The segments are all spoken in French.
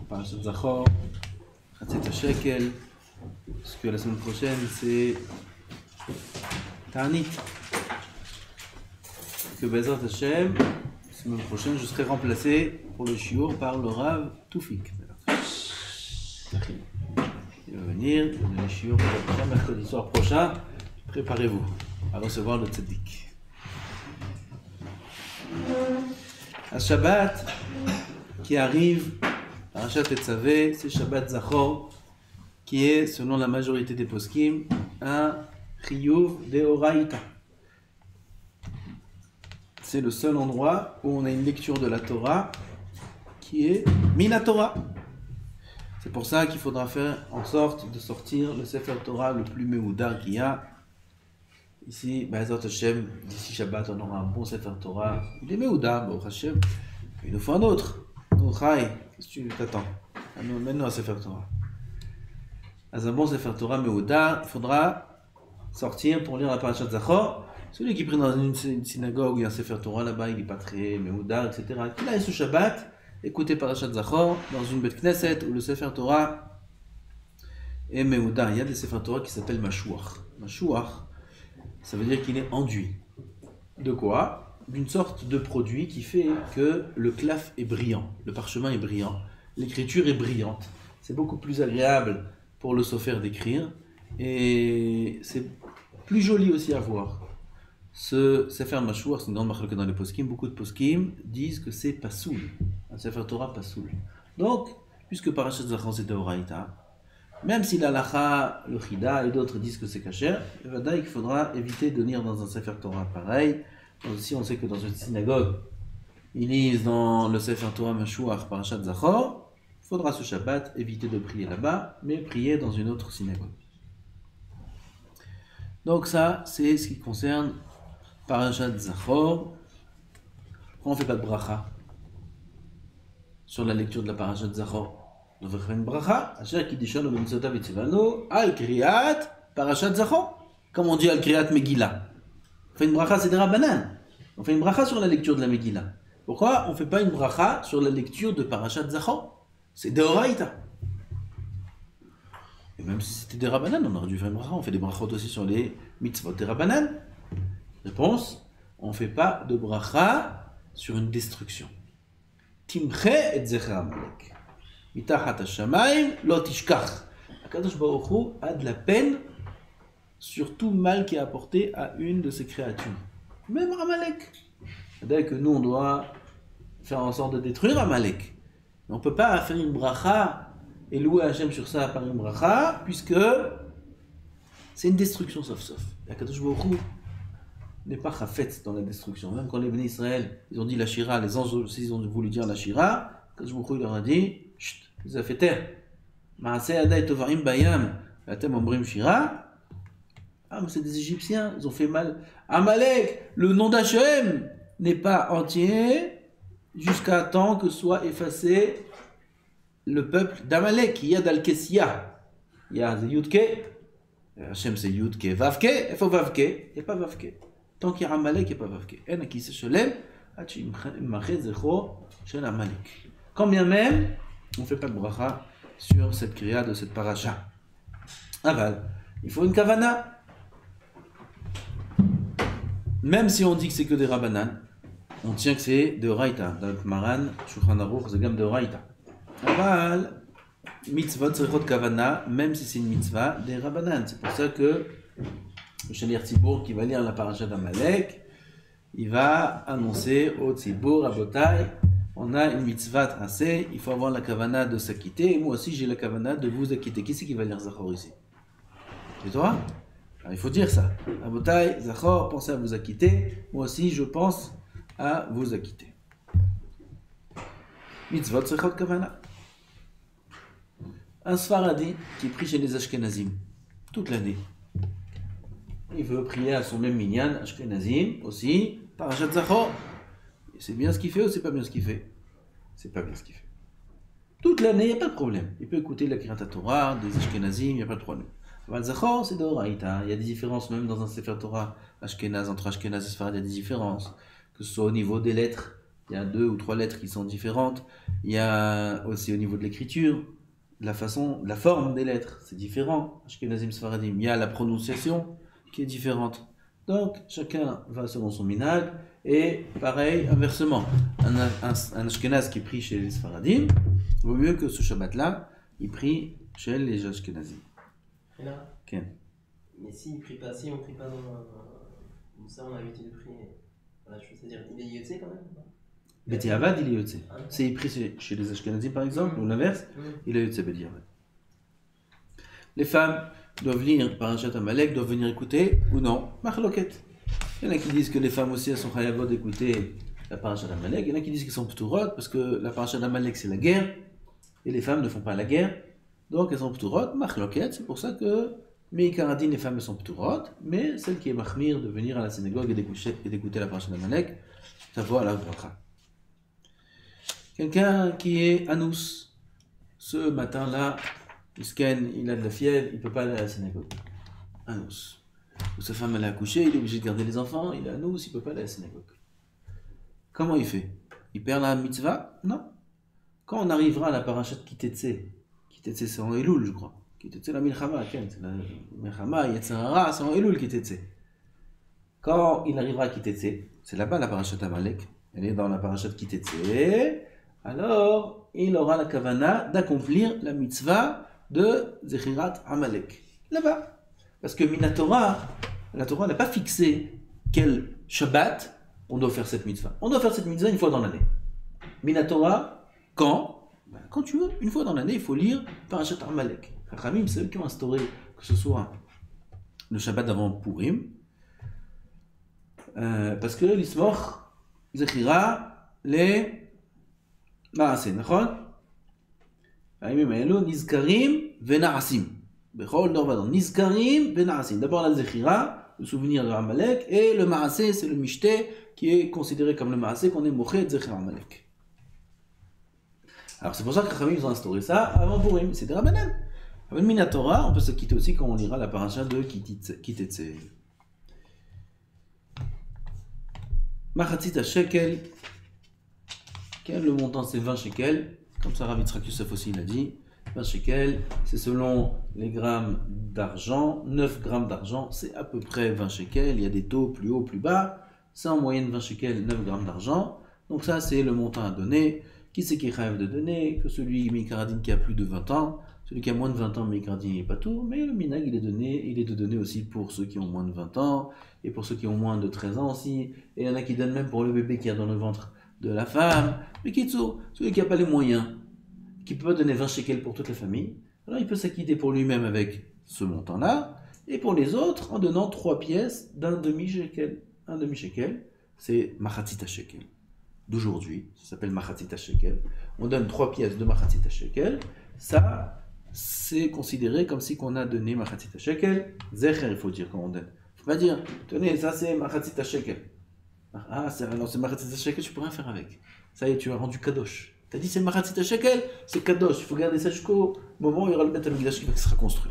Parashat Zachor, Chatzit HaShekel, parce que la semaine prochaine c'est Ta'anit. Que Bezrat Hashem, la semaine prochaine je serai remplacé pour le shiur par le Rav Toufik. Il va venir donner le shiur pour mercredi soir prochain. Préparez-vous à recevoir le tzaddik. À Shabbat qui arrive, Parashat Tetzavé, c'est Shabbat Zachor, qui est, selon la majorité des poskim, un chiyuv deoraita. C'est le seul endroit où on a une lecture de la Torah qui est Minatora. C'est pour ça qu'il faudra faire en sorte de sortir le Sefer Torah le plus méoudar qu'il y a. Ici, Be'ezrat Hashem, d'ici Shabbat, on aura un bon Sefer Torah. Il est méoudar, Baruch Hashem. Il nous faut un autre. Chai, qu'est-ce que tu t'attends? Mets-nous un Sefer Torah. À un bon Sefer Torah méoudar, il faudra sortir pour lire la Parashat Zachor. Celui qui prie dans une synagogue où il y a un Sefer Torah là-bas, il n'est pas très méoudar, etc. Qu'il aille ce Shabbat, écouter Parashat Zachor dans une Bet Knesset où le Sefer Torah est méoudar. Il y a des Sefer Torah qui s'appellent Mashuach. Mashuach, ça veut dire qu'il est enduit. De quoi? D'une sorte de produit qui fait que le klaf est brillant, le parchemin est brillant, l'écriture est brillante. C'est beaucoup plus agréable pour le sofer d'écrire et c'est plus joli aussi à voir. Ce Sefer Mashuach, c'est une grande marque dans les poskim. Beaucoup de poskim disent que c'est pasoul, un Sefer Torah pasoul. Donc, puisque Parashat Zachor c'est Deoraita, même si l'Alacha, le Chida et d'autres disent que c'est kasher, il faudra éviter de lire dans un Sefer Torah pareil. Si on sait que dans une synagogue, ils lisent dans le Sefer Torah Mashuach Parashat Zachor, il faudra ce Shabbat éviter de prier là-bas, mais prier dans une autre synagogue. Donc ça, c'est ce qui concerne Parashat Zachor. Pourquoi on ne fait pas de bracha sur la lecture de la Parashat Zachor? On devrait faire une bracha, Asher Kiddishon U'Mitzvotav Yitzivanu, Al Kriyat Parashat Zachor. Comme on dit Al Kriyat Megillah. On fait une bracha, c'est des Rabbanan. On fait une bracha sur la lecture de la Megillah. Pourquoi on ne fait pas une bracha sur la lecture de Parashat Zachor? C'est Deoraita. Et même si c'était des Rabbanan, on aurait dû faire une bracha. On fait des brachot aussi sur les mitzvot des Rabbanan. Réponse, on ne fait pas de bracha sur une destruction. Timche et zecher Amalek. Mitachat hashamayim lo tishkach. Akadosh Baruch Hu a de la peine sur tout mal qui est apporté à une de ses créatures. Même Amalek. C'est-à-dire que nous, on doit faire en sorte de détruire Amalek. Mais on ne peut pas faire une bracha et louer Hachem sur ça par une bracha, puisque c'est une destruction sauf. Et Akadosh Baruch Hu n'est pas chafetz dans la destruction. Même quand les Béné Israël, ils ont dit la Shira, les anges aussi, ils ont voulu dire la Shira, Akadosh Baruch Hu, il leur a dit, chut, vous avez fait taire. Maaseh adai tovarim bayam, atem omrim Shira. Ah, mais c'est des Égyptiens, ils ont fait mal. Amalek, le nom d'Hachem n'est pas entier jusqu'à temps que soit effacé le peuple d'Amalek. Il y a d'Al-Kessia. Il y a Yudke. Hachem c'est Yudke. Vavke. Il faut Vavke. Il n'y a pas Vavke. Tant qu'il y a Amalek, il n'y a pas Vavke. En qui se chelem, Amalek. Quand bien même, on ne fait pas de bracha sur cette kriya de cette paracha. Aval, il faut une kavana. Même si on dit que c'est que des Rabbanan, on tient que c'est de Raïta. Dans le Maran, Shulchan Aruch, c'est gamme de Raïta. Aval, mitzvot tzrichot kavana, même si c'est une mitzvah, des Rabbanan. C'est pour ça que le Shaliach Tzibour qui va lire la paracha d'Amalek, il va annoncer au Tzibour, à Botaï, on a une mitzvah tracée, il faut avoir la kavana de s'acquitter, et moi aussi j'ai la kavana de vous acquitter. Qui c'est qui va lire Zachor ici? C'est toi? Alors, il faut dire ça. Abotai, Zachor, pensez à vous acquitter. Moi aussi, je pense à vous acquitter. Mitzvot Tzrichot Kavana. Un Sfaradi qui prie chez les Ashkenazim toute l'année. Il veut prier à son même minyan, Ashkenazim, aussi, Parashat Zachor. C'est bien ce qu'il fait ou c'est pas bien ce qu'il fait? C'est pas bien ce qu'il fait. Toute l'année, il n'y a pas de problème. Il peut écouter la Kriyat Torah, des Ashkenazim, il n'y a pas de problème. Zachor, c'est d'Oraïta. Il y a des différences même dans un Sefer Torah Ashkenaz, entre Ashkenaz et Sfarad, il y a des différences. Que ce soit au niveau des lettres il y a 2 ou 3 lettres qui sont différentes. Il y a aussi au niveau de l'écriture, la façon, la forme des lettres, c'est différent. Ashkenazim, Sfaradim, il y a la prononciation qui est différente. Donc, chacun va selon son minhag. Et pareil, inversement, un Ashkenaz qui prie chez les Sfaradim, vaut mieux que ce Shabbat-là, il prie chez les Ashkenazim. Et là Okay. Mais si on ne prie pas comme ça, on a l'habitude de prier. Voilà, je veux dire, il est yotze quand même. Bediavad, il est yotze. C'est il prie chez les Ashkenazim par exemple, ou l'inverse, il est yotze Bediavad. Les femmes doivent lire Parashat Amalek, doivent venir écouter ou non Machloket. Il y en a qui disent que les femmes aussi elles sont chayavot d'écouter la Parashat Amalek. Il y en a qui disent qu'elles sont p'turot parce que la Parashat Amalek c'est la guerre et les femmes ne font pas la guerre. Donc elles sont p'turot, Machloket. C'est pour ça que Meikaradin, les femmes sont p'turot, mais celle qui est machmir de venir à la synagogue et d'écouter la Parashat Amalek, ça vaut à la bracha. Quelqu'un qui est anous, ce matin-là, il a de la fièvre, il ne peut pas aller à la synagogue. Anous. Ou sa femme elle a accouché, il est obligé de garder les enfants, il est anous, il ne peut pas aller à la synagogue. Comment il fait? Il perd la mitzvah? Non. Quand on arrivera à la parashat Kitetse c'est en Elul je crois. Kitetse la milchama, c'est la milchama, Yetzirara, c'est en Elul Kitetse. Quand il arrivera à Kitetse, c'est là-bas la parashat Amalek, elle est dans la parashat Kitetse, alors il aura la kavana d'accomplir la mitzvah de Zechirat Amalek. Là-bas. Parce que Minatora, la Torah n'a pas fixé quel Shabbat on doit faire cette mitzvah. On doit faire cette mitzvah une fois dans l'année. Minatora, quand? Quand tu veux, une fois dans l'année, il faut lire Parashat Amalek. Chachamim, c'est eux qui ont instauré que ce soit le Shabbat d'avant Purim. Parce que l'Ismoch, Zechira, les Maaseh, נכון? הימים האלו נזכרים ונעשים. בכל דור ודור. נזכרים ונעשים. D'abord la Zechira, le souvenir de Amalek, et le Maaseh, c'est le Mishté, qui est considéré comme le Maaseh, qu'on est Mochet Zecher Amalek. Alors c'est pour ça que Chachamim ont instauré ça avant Purim, c'est des Rabbanan. Avec Minatora, on peut se quitter aussi quand on lira la paracha de Kitetse. Machatzit shekel, le montant c'est 20 shekels, comme ça Rav Yitzchak Yosef aussi l'a dit. 20 shekels, c'est selon les grammes d'argent, 9 grammes d'argent, c'est à peu près 20 shekels, il y a des taux plus hauts, plus bas, c'est en moyenne 20 shekels, 9 grammes d'argent, donc ça c'est le montant à donner. Qui c'est qui rêve de donner? Que celui Mikaradin qui a plus de 20 ans, celui qui a moins de 20 ans, Mikaradin n'est pas tout, mais le minag il est de donner aussi pour ceux qui ont moins de 20 ans, et pour ceux qui ont moins de 13 ans aussi, et il y en a qui donnent même pour le bébé qui est dans le ventre de la femme. Mais Kitso, celui qui n'a pas les moyens, qui ne peut pas donner 20 shekels pour toute la famille, alors il peut s'acquitter pour lui-même avec ce montant-là, et pour les autres en donnant 3 pièces d'un demi-shekel. Un demi-shekel, c'est machatzit shekel. D'aujourd'hui, ça s'appelle machatzit shekel. On donne 3 pièces de machatzit shekel, ça c'est considéré comme si on a donné machatzit shekel. Zecher, il faut dire quand on donne. Il ne faut pas dire, tenez, ça c'est machatzit shekel. Ah, c'est machatzit shekel, tu ne peux rien faire avec. Ça y est, tu as rendu kadosh. Tu as dit c'est machatzit shekel, c'est kadosh. Il faut garder ça jusqu'au moment où il y aura le Beth Amikdash qui sera construit.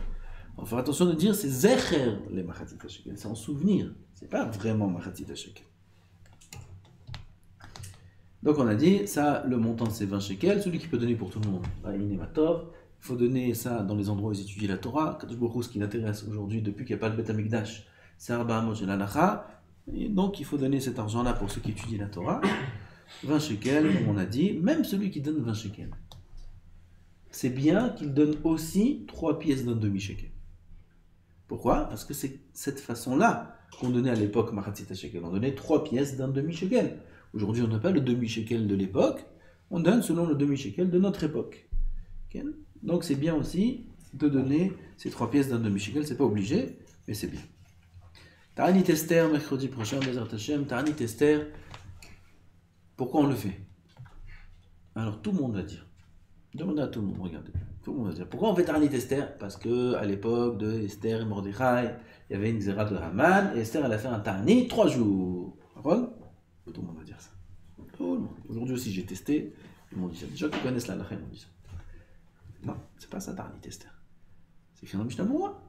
Il faut faire attention de dire c'est zecher les machatzit shekel, c'est en souvenir. C'est pas vraiment machatzit shekel. Donc on a dit, ça, le montant c'est 20 shekels, celui qui peut donner pour tout le monde, il faut donner ça dans les endroits où ils étudient la Torah. Kadosh Baruch Hu, ce qui l'intéresse aujourd'hui, depuis qu'il n'y a pas le Beth Amikdash, c'est Arba Amos et l'Alacha, et donc il faut donner cet argent-là pour ceux qui étudient la Torah. 20 shekels, comme on a dit, même celui qui donne 20 shekels. C'est bien qu'il donne aussi 3 pièces d'un demi-shekel. Pourquoi? Parce que c'est cette façon-là qu'on donnait à l'époque machatzit shekel. On donnait 3 pièces d'un demi-shekel. Aujourd'hui, on n'a pas le demi-shekel de l'époque, on donne selon le demi-shekel de notre époque. Okay? Donc c'est bien aussi de donner ces 3 pièces d'un demi-shekel, c'est pas obligé, mais c'est bien. Ta'anit Esther, mercredi prochain, Bezrat Hashem, Ta'anit Esther, pourquoi on le fait? Alors tout le monde va dire. Demandez à tout le monde, regardez. Tout le monde va dire. Pourquoi on fait Ta'anit Esther? Parce que à l'époque de Esther et Mordechai, il y avait une zéra de Haman, et Esther elle a fait un Ta'anit 3 jours. Tout le monde va dire ça. Aujourd'hui aussi j'ai testé, ils m'ont dit ça. Les gens qui connaissent la lacha, ils m'ont dit ça. Non, c'est pas ça, Ta'anit Esther. C'est écrit dans le Mishnah Moura.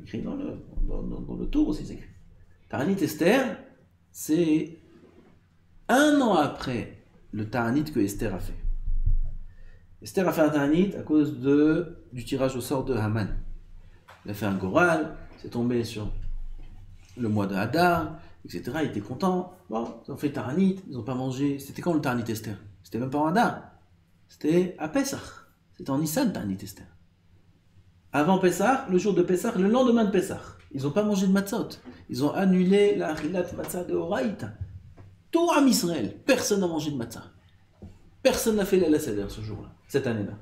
Écrit dans le tour aussi, c'est écrit. Ta'anit Esther, c'est 1 an après le ta'anit que Esther a fait. Esther a fait un ta'anit à cause du tirage au sort de Haman. Il a fait un goral, c'est tombé sur le mois de Hadar, etc. Il était content. Bon, ils ont fait ta'anit, ils n'ont pas mangé. C'était quand le ta'anit Esther? C'était même pas en Hadar. C'était à Pessah. C'était en Nissan, ta'anit Esther. Avant Pessah, le jour de Pessah, le lendemain de Pessah. Ils n'ont pas mangé de matzot. Ils ont annulé la achilat matzah de Horaïta. Tout Am Israël, personne n'a mangé de matzah. Personne n'a fait la Seder ce jour-là, cette année-là.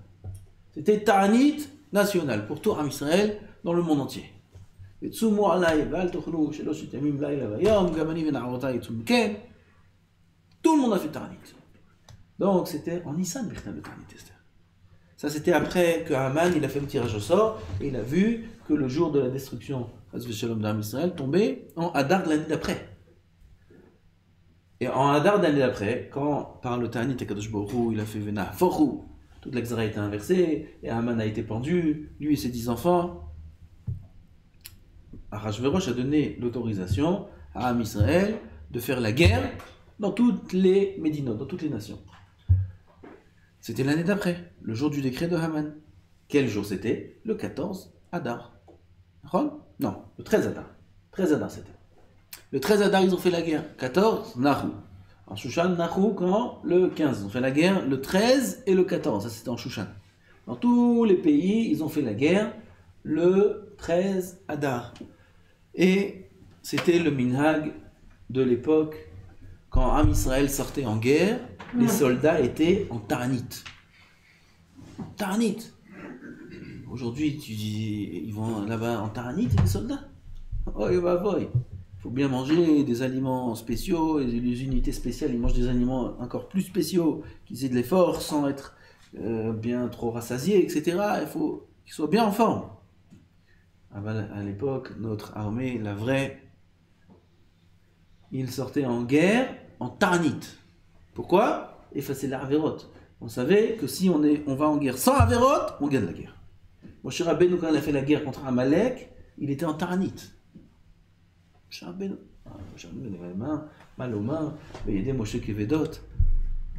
C'était ta'anit national pour tout Am Israël dans le monde entier. Tout le monde a fait ta'anit. Donc c'était en Nissan, le ta'anit Esther. Ça, c'était après que Haman il a fait le tirage au sort et il a vu que le jour de la destruction d'Am Israël tombait en Hadar de l'année d'après. Et en Hadar de l'année d'après, quand par le Ta'anit Akadosh Baruch Hu, il a fait Vena Fochu, toute l'exara a été inversée et Haman a été pendu, lui et ses 10 enfants. Arachvérosh a donné l'autorisation à Am Israël de faire la guerre dans toutes les Médinotes, dans toutes les nations. C'était l'année d'après, le jour du décret de Haman. Quel jour c'était? Le 14 Hadar. Non, le 13 Hadar. 13 Hadar c'était. Le 13 Hadar, ils ont fait la guerre. 14, Nahu. En Shushan, Nahu, quand? Le 15. Ils ont fait la guerre le 13 et le 14. Ça, c'était en Shushan. Dans tous les pays, ils ont fait la guerre le 13 Hadar. Et c'était le minhag de l'époque, quand Am Israël sortait en guerre, les soldats étaient en ta'anit. Ta'anit. Aujourd'hui, tu dis, ils vont là-bas en ta'anit, les soldats. Oh, il faut bien manger des aliments spéciaux, et les unités spéciales, ils mangent des aliments encore plus spéciaux, qu'ils aient de l'effort sans être bien trop rassasiés, etc. Il faut qu'ils soient bien en forme. À l'époque, notre armée, la vraie, ils sortaient en guerre en ta'anit. Pourquoi? Effacer l'Averot. On savait que si on va en guerre sans Averot, on gagne la guerre. Moshe Rabbeinu, quand il a fait la guerre contre Amalek, il était en ta'anit. Moshe Rabbeinu, il avait mal aux mains, il aidait Moshe Kevedot,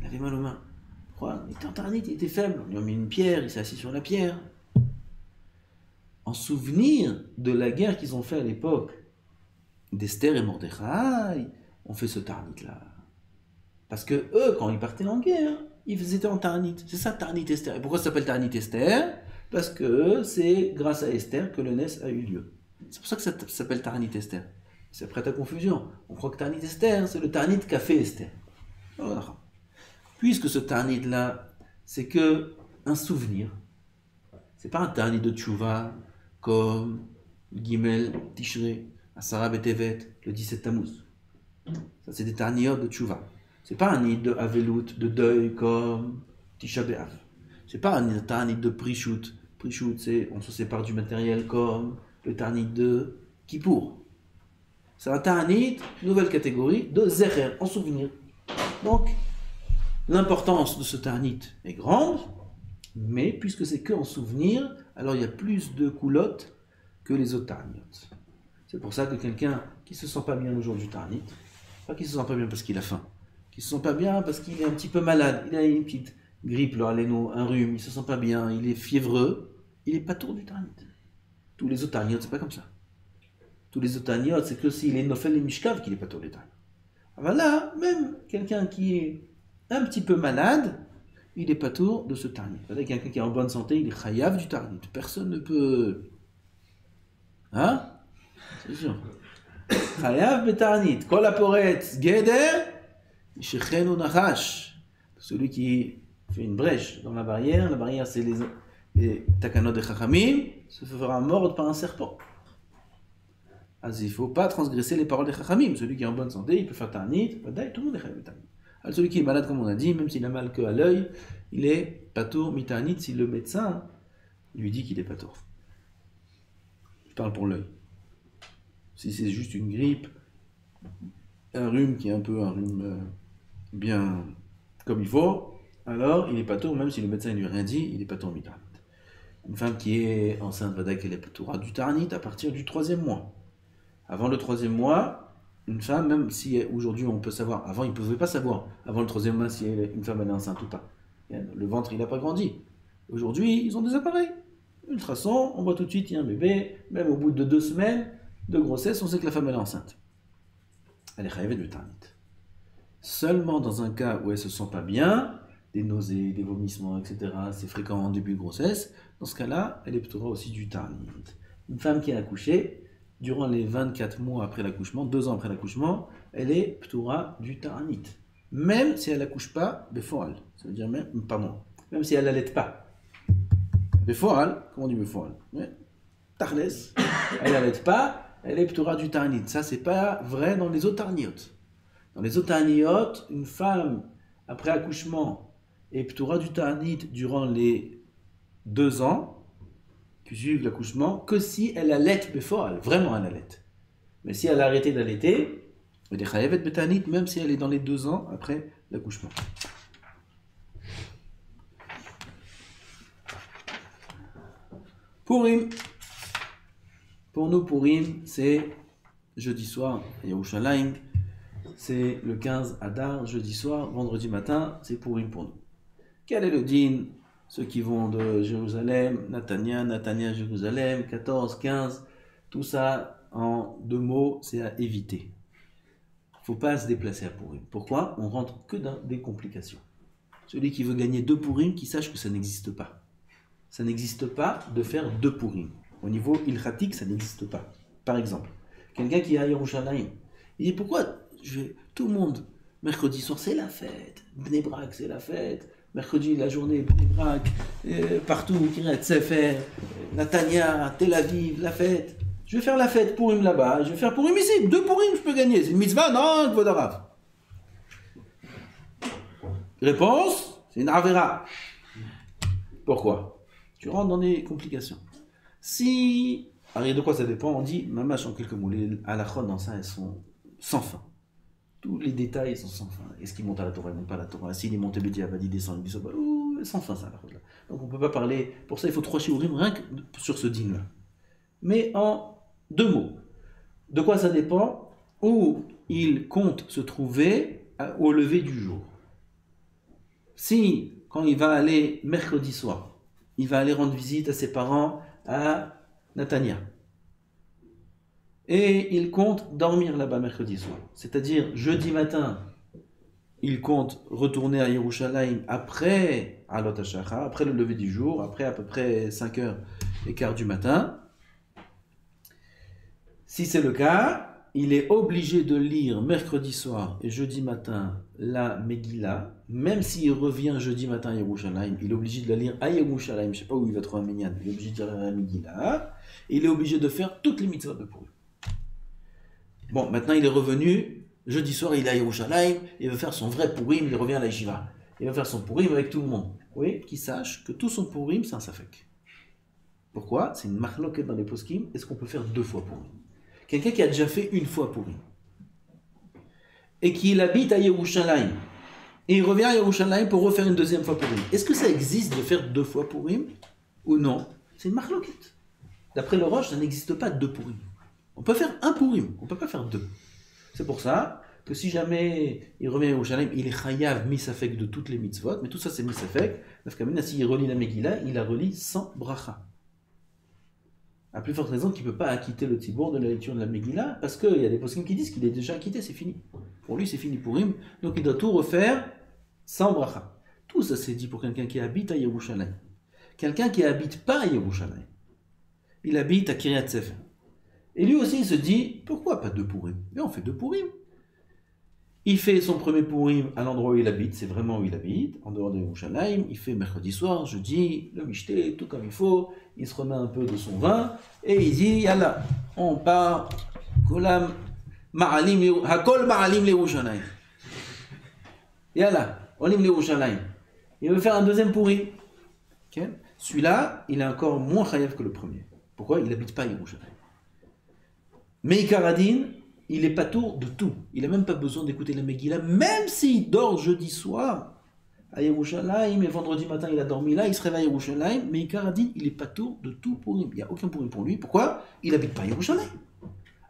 il avait mal aux mains. Pourquoi? Il était en ta'anit, il était faible. On lui a mis une pierre, il s'est assis sur la pierre. En souvenir de la guerre qu'ils ont fait à l'époque d'Esther et Mordechai, on fait ce ta'anit-là. Parce que eux, quand ils partaient en guerre, ils étaient en ta'anit. C'est ça, ta'anit Esther. Et pourquoi ça s'appelle ta'anit Esther? Parce que c'est grâce à Esther que le Nes a eu lieu. C'est pour ça que ça s'appelle ta'anit Esther. C'est après ta confusion. On croit que ta'anit Esther, c'est le ta'anit qu'a fait Esther. Alors, puisque ce ta'anit-là, c'est que un souvenir. C'est pas un ta'anit de tchouva, comme Gimel, Tishrei, Asara Betevet, le 17 Tammuz. Ça, c'est des ta'aniyot de tchouva. C'est pas un nid de Avelut, de deuil comme Tisha B'Av. C'est pas un ta'anit de Prishut. Prishut, c'est on se sépare du matériel comme le ta'anit de Kippour. C'est un ta'anit, nouvelle catégorie, de Zecher, en souvenir. Donc, l'importance de ce ta'anit est grande, mais puisque c'est que en souvenir, alors il y a plus de coulottes que les autres ta'aniyot. C'est pour ça que quelqu'un qui se sent pas bien le jour du ta'anit, pas qu'il se sent pas bien parce qu'il a faim, qui se sent pas bien parce qu'il est un petit peu malade, il a une petite grippe, un rhume, il se sent pas bien, il est fiévreux, il est pas tour du ta'anit. Tous les autres ta'aniyot, c'est pas comme ça. Tous les autres ta'aniyot, c'est que s'il est nofel et mishkav qu'il est pas tour du ta'anit. Alors là, même quelqu'un qui est un petit peu malade, il est pas tour de ce ta'anit. Quelqu'un qui est en bonne santé, il est chayav du ta'anit. Personne ne peut... Hein? C'est sûr. Chayav beta'anit. Kol aporet geder, Shechenu Nachash, celui qui fait une brèche dans la barrière c'est les takanot de Chachamim, se fera mordre par un serpent. Alors il ne faut pas transgresser les paroles des Chachamim. Celui qui est en bonne santé, il peut faire ta'anit, tout le monde est chayav ta'anit. Alors celui qui est malade, comme on a dit, même s'il a mal qu'à l'œil, il est patour mita'anit si le médecin lui dit qu'il est patour. Je parle pour l'œil. Si c'est juste une grippe, un rhume qui est un peu un rhume bien comme il faut, alors il est patour, même si le médecin ne lui a rien dit, il est patour mita'anit. Une femme qui est enceinte, qu'elle est patoura du ta'anit à partir du 3e mois. Avant le 3e mois, une femme, même si aujourd'hui on peut savoir, avant ils ne pouvaient pas savoir, avant le troisième mois, si une femme elle est enceinte ou pas. Le ventre il n'a pas grandi. Aujourd'hui, ils ont des appareils. Ultrason, on voit tout de suite, il y a un bébé, même au bout de 2 semaines de grossesse, on sait que la femme elle est enceinte. Elle est chayavet de ta'anit. Seulement dans un cas où elle ne se sent pas bien, des nausées, des vomissements, etc., c'est fréquent en début de grossesse, dans ce cas-là, elle est ptoura aussi du ta'anit. Une femme qui a accouché, durant les 24 mois après l'accouchement, 2 ans après l'accouchement, elle est ptoura du ta'anit. Même si elle n'accouche pas, befoal, ça veut dire même si elle n'allait pas. Befoal, comment on dit befoal? Tarles, elle n'allait pas, elle est ptoura du ta'anit. Ça, c'est pas vrai dans les autres ta'aniot. Dans les autres ta'aniot, une femme, après accouchement, est ptoura du ta'anit durant les 2 ans qui suivent l'accouchement, que si elle allait befoal, vraiment elle allait. Mais si elle a arrêté d'allaiter, elle est chayavet betanit, même si elle est dans les 2 ans après l'accouchement. Purim. Pour nous, Purim, c'est jeudi soir à Yerushalayim. C'est le 15 Adar, jeudi soir, vendredi matin, c'est Purim pour nous. Quel est le din? Ceux qui vont de Jérusalem, Natania, Jérusalem, 14, 15, tout ça, en 2 mots, c'est à éviter. Il ne faut pas se déplacer à Purim. Pourquoi? On rentre que dans des complications. Celui qui veut gagner 2 Purim, qui sache que ça n'existe pas. Ça n'existe pas de faire 2 Purim. Au niveau ilchatique, ça n'existe pas. Par exemple, quelqu'un qui est à Yerushalayim, il dit pourquoi tout le monde, mercredi soir, c'est la fête, Bnei Brak, c'est la fête. Mercredi, la journée, Bnei Brak, partout, Kiryat Sefer, Natania, Tel Aviv, la fête. Je vais faire la fête Purim là-bas, je vais faire Purim ici. 2 Purim, je peux gagner. C'est une mitzvah? Non, Kvod Harav. Réponse, c'est une avera. Pourquoi? Tu rentres dans des complications. Si, alors de quoi ça dépend? On dit, mamash en quelques mots, les halachot dans ça, elles sont sans fin. Tous les détails sont sans fin. Est-ce qu'il monte à la Torah, il monte pas à la Torah? S'il est monté Bédia, il descend, il descend pas. Sans fin ça, là. Donc on ne peut pas parler. Pour ça, il faut 3 shiurim rien que sur ce din-là. Mais en 2 mots. De quoi ça dépend? Où il compte se trouver au lever du jour. Si, quand il va aller mercredi soir, il va aller rendre visite à ses parents à Natania. Et il compte dormir là-bas mercredi soir. C'est-à-dire, jeudi matin, il compte retourner à Yerushalayim après Alot HaShachar, après le lever du jour, après à peu près 5h15 du matin. Si c'est le cas, il est obligé de lire mercredi soir et jeudi matin la Megillah, même s'il revient jeudi matin à Yerushalayim, il est obligé de la lire à Yerushalayim, je ne sais pas où il va trouver un minyan, il est obligé de lire la Megillah, et il est obligé de faire toutes les mitzvot de Purim. Bon, maintenant il est revenu, jeudi soir il est à Yerushalayim, il veut faire son vrai Purim, il revient à la Yeshiva. Il va faire son Purim avec tout le monde. Oui, qu'il sache que tout son Purim c'est un safek. Pourquoi? C'est une machloket dans les poskim, est-ce qu'on peut faire 2 fois Purim? Quelqu'un qui a déjà fait 1 fois Purim, et qui habite à Yerushalayim, et il revient à Yerushalayim pour refaire une 2e fois Purim. Est-ce que ça existe de faire 2 fois Purim ou non? C'est une machloket. D'après le Rosh, ça n'existe pas 2 Purim. On peut faire 1 Purim, on ne peut pas faire 2. C'est pour ça que si jamais il revient à Yerushalayim, il est chayav misafek de toutes les mitzvot, mais tout ça c'est misafek. Nafkamina, s'il relit la Megillah, il la relit sans bracha. À plus forte raison qu'il ne peut pas acquitter le tibour de la lecture de la Megillah, parce qu'il y a des poskim qui disent qu'il est déjà acquitté, c'est fini. Pour lui c'est fini Purim, donc il doit tout refaire sans bracha. Tout ça c'est dit pour quelqu'un qui habite à Yerushalayim. Quelqu'un qui n'habite pas à Yerushalayim, il habite à Kiryat Sefer. Et lui aussi, il se dit, pourquoi pas 2 Purim? Mais on fait 2 Purim. Il fait son premier Purim à l'endroit où il habite, c'est vraiment où il habite, en dehors de Yerushalayim. Il fait mercredi soir, jeudi, le michté, tout comme il faut. Il se remet un peu de son vin, et il dit, yalla, on part, kolam ma'alim, hakol ma'alim le Yerushalayim. Yalla, olim le Yerushalayim. Il veut faire un 2e Purim. Okay. Celui-là, il est encore moins chayav que le premier. Pourquoi? Il n'habite pas à Yerushalayim. Mais Ikaradin, il est patour de tout. Il n'a même pas besoin d'écouter la Megillah, même s'il dort jeudi soir à Yerushalayim, et vendredi matin il a dormi là, il se réveille à Yerushalayim, mais Ikaradin, il est patour de tout Purim. Il n'y a aucun Purim pour lui. Pourquoi? Il n'habite pas à Yerushalayim.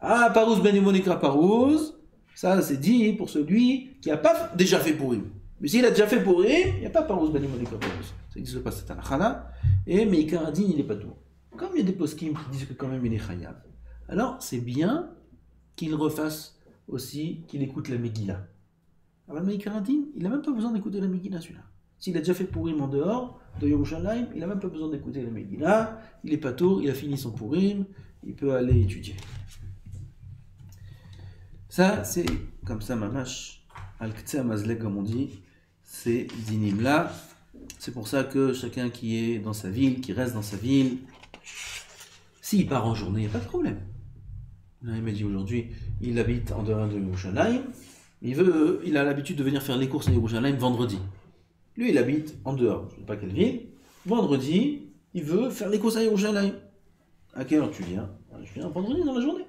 Ah, Parouz ben Imonikra Parouz, Ça, c'est dit pour celui qui n'a pas déjà fait Purim. Mais s'il a déjà fait Purim, il n'y a pas Parous Banim Odekaparous. Ça n'existe pas, c'est un Achana. Et Meikar Adin, il n'est pas tout. Comme il y a des poskim qui disent que quand même il est Chayav, alors c'est bien qu'il refasse aussi, qu'il écoute la Megillah. Alors Meikar Adin, il n'a même pas besoin d'écouter la Megillah, celui-là. S'il a déjà fait Purim en dehors de Yerushalayim, il n'a même pas besoin d'écouter la Megillah. Il est pas tour, il a fini son Purim, il peut aller étudier. Ça, c'est comme ça, mamash, al-Ktse Amazlek, comme on dit, ces dinim-là. C'est pour ça que chacun qui est dans sa ville, qui reste dans sa ville, s'il part en journée, il n'y a pas de problème. Il m'a dit aujourd'hui, il habite en dehors de Yerushalayim, il a l'habitude de venir faire les courses à Yerushalayim vendredi. Lui, il habite en dehors, je ne sais pas quelle ville. Vendredi, il veut faire les courses à Yerushalayim. À quelle heure tu viens? Je viens vendredi dans la journée.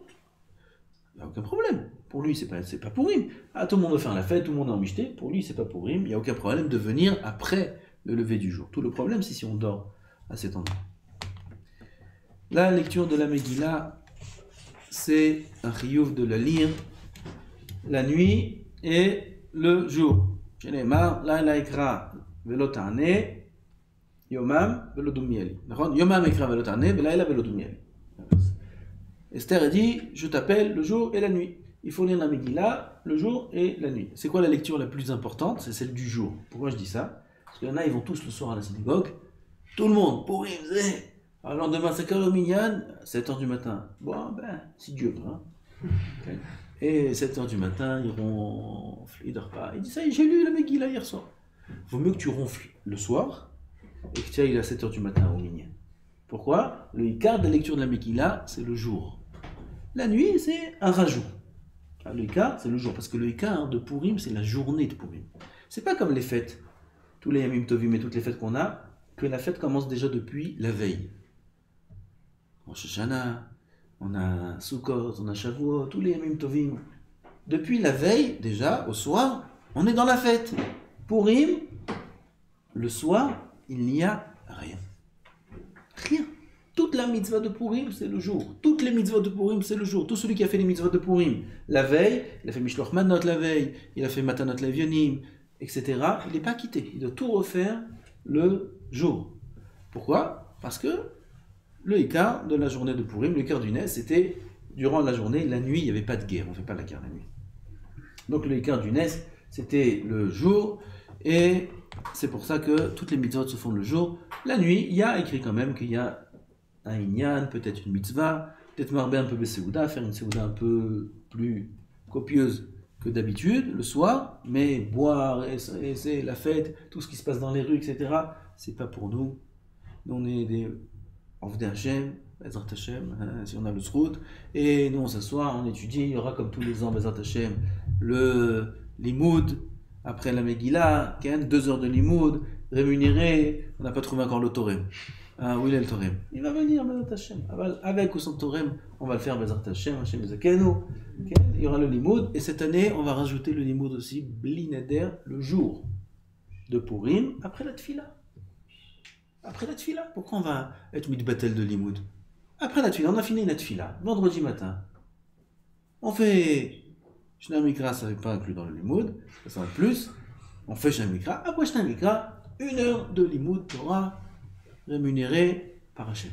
Il n'y a aucun problème. Pour lui, c'est pas Purim. Ah, tout le monde veut faire la fête, tout le monde est en michté. Pour lui, c'est pas Purim. Il n'y a aucun problème de venir après le lever du jour. Tout le problème, c'est si on dort à cet endroit. La lecture de la Megillah, c'est un chiyuv de la lire la nuit et le jour. Shenemar, la ikra velo ta'ane, yomam velo dumieli. Yomam ikra velo ta'ane, velaila velo dumieli. Esther a dit, je t'appelle le jour et la nuit. Il faut lire la Megillah le jour et la nuit. C'est quoi la lecture la plus importante? C'est celle du jour. Pourquoi je dis ça? Parce qu'il y en a, ils vont tous le soir à la synagogue. Tout le monde, pour y faisait. Alors demain, c'est quand minyan, 7h du matin. Bon, ben, si Dieu veut. Hein. Okay. Et 7h du matin, ils ronflent, ils ne dorment pas. Il dit ça, j'ai lu la Megillah hier soir. Vaut mieux que tu ronfles le soir et que tu ailles à 7h du matin au minyan. Pourquoi? Le Ikar de la lecture de la Megillah, c'est le jour. La nuit, c'est un rajout. Le Ikar, c'est le jour. Parce que le Ikar de Purim, c'est la journée de Purim. C'est pas comme les fêtes. Tous les Yamim Tovim et toutes les fêtes qu'on a, que la fête commence déjà depuis la veille. Rosh Hashanah, on a Sukkot, on a Shavuot, tous les Yamim Tovim. Depuis la veille, déjà, au soir, on est dans la fête. Purim, le soir, il n'y a rien. Rien. Toute la mitzvah de Purim, c'est le jour. Toutes les mitzvahs de Purim, c'est le jour. Tout celui qui a fait les mitzvahs de Purim, la veille, il a fait Mishloach Manot la veille, il a fait Matanot Levionim, etc. Il n'est pas quitté. Il doit tout refaire le jour. Pourquoi? Parce que le Ikar de la journée de Purim, le Ikar du Nes, c'était durant la journée, la nuit, il n'y avait pas de guerre. On ne fait pas la guerre la nuit. Donc le Ikar du Nes, c'était le jour. Et c'est pour ça que toutes les mitzvahs se font le jour. La nuit, il y a écrit quand même qu'il y a un inyan, peut-être une mitzvah, peut-être marber un peu Besséouda, faire une Séouda un peu plus copieuse que d'habitude, le soir, mais boire, et c'est la fête, tout ce qui se passe dans les rues, etc., c'est pas pour nous. Nous, on est des Avdei Hashem, Bezrat Hashem, si on a le Zrout, et nous, on s'assoit, on étudie, il y aura comme tous les ans, Bezrat Hashem, le Limoud, après la Megillah, 2 heures de Limoud, rémunéré, on n'a pas trouvé encore le Torem. Ah, où il est le Torem? Il va venir, Bezrat Hashem. Avec ou sans Torem, on va le faire, Bezrat Hashem, Hashem Ezekenu. Il y aura le Limoud, et cette année, on va rajouter le Limoud aussi, Bli Neder, le jour de Purim, après la Tfila. Après la Tfila, pourquoi on va être mitbatel de Limoud? Après la Tfila, on a fini la Tfila, vendredi matin. On fait Shnei Mikra, ça n'est pas inclus dans le Limoud, ça va plus. On fait Shnei Mikra, après Shnei Mikra, 1 heure de Limoud Torah rémunéré par Hashem.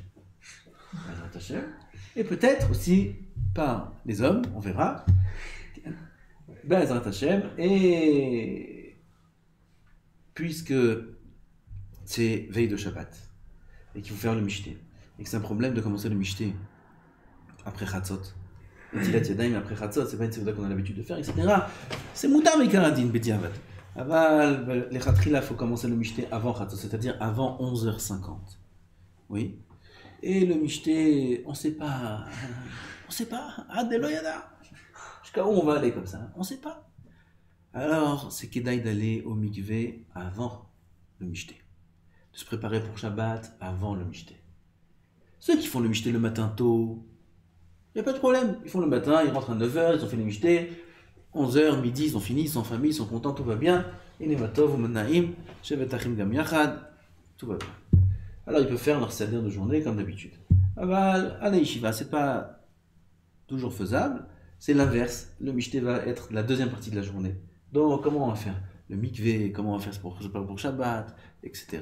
Et peut-être aussi par les hommes, on verra. Bezrat Hashem, et puisque c'est veille de Shabbat, et qu'il faut faire le Mishté, et que c'est un problème de commencer le Mishté après Chatzot, et Tilat Yadayim après Chatzot, c'est pas une séouda qu'on a l'habitude de faire, etc. C'est Moutar Mekaradin Bediavad. Aval, les Chatrila, il faut commencer le Mishté avant Chatzot, c'est-à-dire avant 11h50. Oui. Et le Mishté, on sait pas, Adeloyada. Jusqu'à où on va aller comme ça, on sait pas. Alors, c'est Kedaï d'aller au mikvé avant le Mishté. De se préparer pour Shabbat avant le Mishté. Ceux qui font le Mishté le matin tôt, il n'y a pas de problème. Ils font le matin, ils rentrent à 9h, ils ont fait le Mishté. 11h, midi, ils ont fini, ils sont en famille, ils sont contents, tout va bien. Inematov, Umenaim, Shevet Achim Gam Yachad, tout va bien. Alors ils peuvent faire leur seder de journée comme d'habitude. Aval, à la yeshiva, c'est pas toujours faisable. c'est l'inverse. Le Mishté va être la deuxième partie de la journée. Donc, comment on va faire le mikvé, comment on va faire pour Shabbat, etc.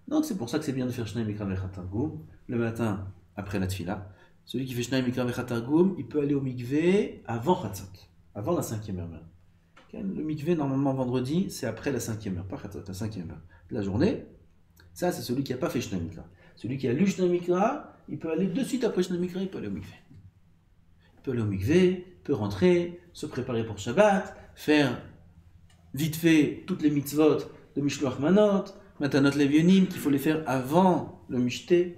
Donc, c'est pour ça que c'est bien de faire Shnai Mikra Vechat Targum le matin après la Tfila. Celui qui fait Shnai Mikra Vechat Targum, il peut aller au mikvé avant Chatzot, avant la 5e heure. Le mikvé, normalement, vendredi, c'est après la 5e heure, pas Chatzot, la 5e heure de la journée. Ça, c'est celui qui n'a pas fait Shnai Mikra. Celui qui a lu Shnai Mikra, il peut aller de suite après Shnai Mikra, il peut aller au mikvé. Il peut aller au mikvé, peut rentrer, se préparer pour Shabbat, faire vite fait toutes les mitzvot de Mishloach Manot, Matanot Levionim, qu'il faut les faire avant le Mishté,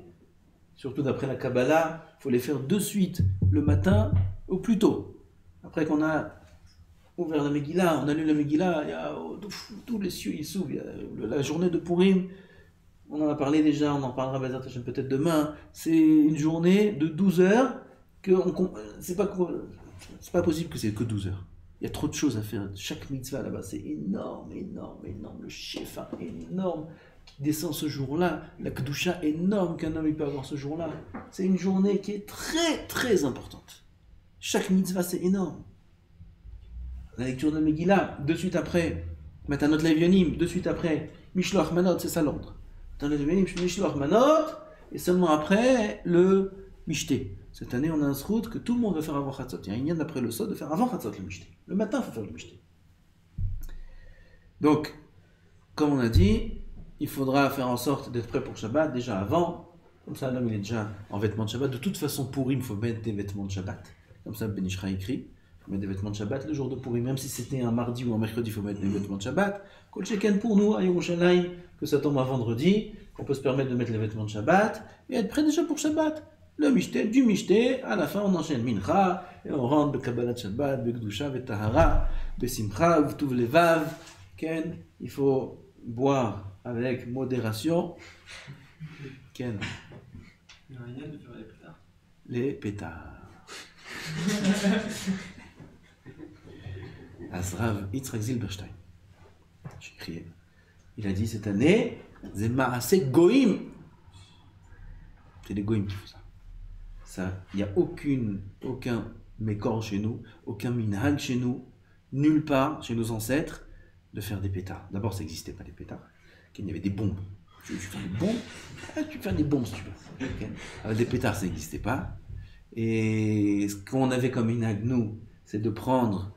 surtout d'après la Kabbalah, il faut les faire de suite le matin au plus tôt. Après qu'on a ouvert la Megillah, on a lu la Megillah, il y a tous les cieux, ils s'ouvrent, il y a la journée de Purim, on en a parlé déjà, on en parlera peut-être demain, c'est une journée de 12 heures, c'est pas possible que c'est que 12 heures. Il y a trop de choses à faire. Chaque mitzvah là-bas, c'est énorme. Le shefa énorme qui descend ce jour-là. La kedusha énorme qu'un homme il peut avoir ce jour-là. C'est une journée qui est très très importante. Chaque mitzvah, c'est énorme. La lecture de la Megillah, de suite après, Matanot Levionim, de suite après, Mishloach Manot, c'est ça l'ordre. Matanot Levionim, Mishloach Manot, et seulement après, le Mishté. Cette année, on a un srout que tout le monde va faire avant Chatzot. Il y a une d'après le Sod de faire avant Chatzot le Mishté. Le matin, il faut faire le Mishté. Donc, comme on a dit, il faudra faire en sorte d'être prêt pour Shabbat déjà avant. Comme ça, l'homme il est déjà en vêtements de Shabbat. De toute façon, Purim, il faut mettre des vêtements de Shabbat. Comme ça, Ben Ishra écrit. Il faut mettre des vêtements de Shabbat le jour de Purim. Même si c'était un mardi ou un mercredi, il faut mettre des vêtements de Shabbat. Kol Sheken pour nous, à Yerushalayim, que ça tombe un vendredi, qu'on peut se permettre de mettre les vêtements de Shabbat et être prêt déjà pour Shabbat. Le Mishté, du Mishté, à la fin on enchaîne Mincha, et on rentre de Kabbalat Shabbat, de Kedusha, de Tahara, de Simcha, de Tuv Levav. Ken, il faut boire avec modération. Ken. Il y a un lien de faire les pétards. Les pétards. Azrav Yitzhak Zilberstein. J'ai crié. Il a dit cette année, Zemaase Goïm. C'est les Goïm qui font ça. Il n'y a aucun mécor chez nous, aucun minhag chez nous, nulle part chez nos ancêtres, de faire des pétards. D'abord, ça n'existait pas les pétards. Il y avait des bombes. Tu veux faire des bombes? Tu peux faire des bombes si tu veux. Okay. Alors, des pétards, ça n'existait pas. Et ce qu'on avait comme minhag, nous, c'est de prendre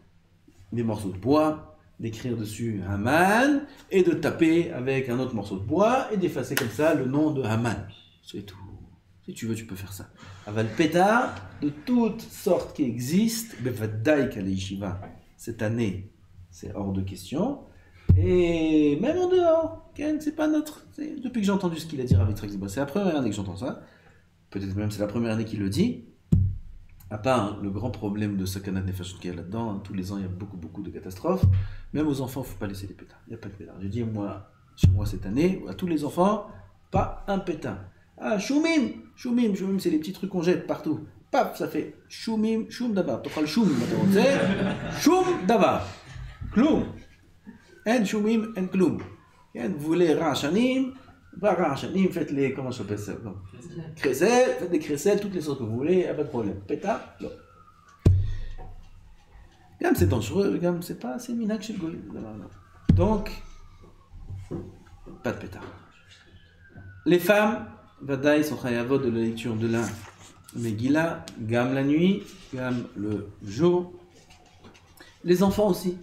des morceaux de bois, d'écrire dessus Haman, et de taper avec un autre morceau de bois, et d'effacer comme ça le nom de Haman. C'est tout. Si tu veux, tu peux faire ça. Aval pétard, de toutes sortes qui existent, bevadaï qu'à l'Yeshiva, cette année, c'est hors de question. Et même en dehors, c'est pas notre. Depuis que j'ai entendu ce qu'il a dit Rav Yitzhak Zilberstein, c'est la première année que j'entends ça. Peut-être même c'est la première année qu'il le dit. À part le grand problème de Sakanat Nefashot qu'il y a là-dedans, tous les ans il y a beaucoup de catastrophes. Même aux enfants, il ne faut pas laisser des pétards. Il n'y a pas de pétards. J'ai dit, moi, chez moi cette année, à tous les enfants, pas un pétard. Ah, choumim, c'est les petits trucs qu'on jette partout. Paf, ça fait choumim, choum davar. Tu prends le choum, tu sais, choum davar. Kloum. En choumim, en kloum. Vous voulez rachanim, pas rachanim, faites les, comment ça s'appelle ça? Crécelles, faites des crécelles, toutes les sortes que vous voulez, il n'y a pas de problème. Pétard, non. Gamme, c'est dangereux, gamme, c'est pas assez minac chez le goy. Donc, pas de pétard. Les femmes, Vadaï sont chayavot de la lecture de la Megillah, gamme la nuit, gamme le jour. Les enfants aussi.